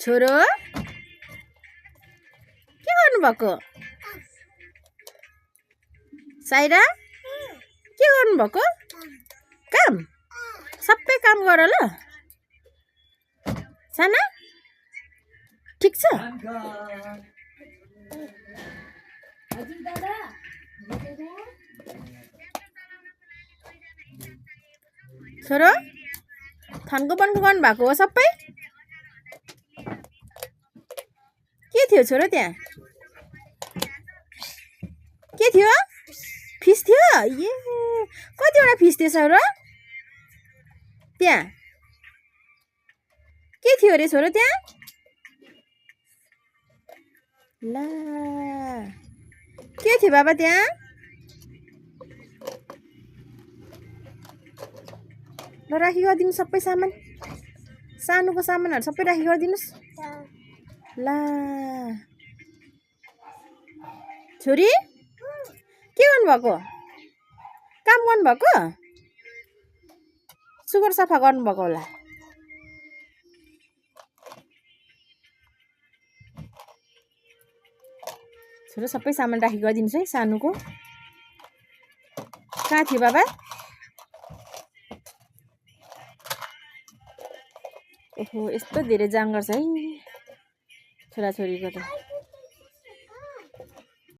छोरो के गर्नुभएको? साइरा के गर्नुभएको? काम सबै काम गर ल साना ठिक छ। छोरो थन्को बन्को गर्नुभएको हो सबै? के थियो छोरो त्यहाँ? के थियो? फिस थियो? ए कतिवटा फिस थियो छोरो त्यहाँ? के थियो अरे छोरो त्यहाँ? ला के थियो बाबा त्यहाँ? ल राखी गरिदिनु सबै सामान, सानोको सामानहरू सबै राखी गरिदिनुहोस्। ला छोरी के गर्नुभएको? काम गर्नुभएको? सुगर सफा गर्नुभएको होला। छोरो सबै सामान राखी गरिदिनुहोस् है सानोको। कहाँ थियो बाबा? ओहो यस्तो धेरै जाँगर छ है छोराछोरीको त।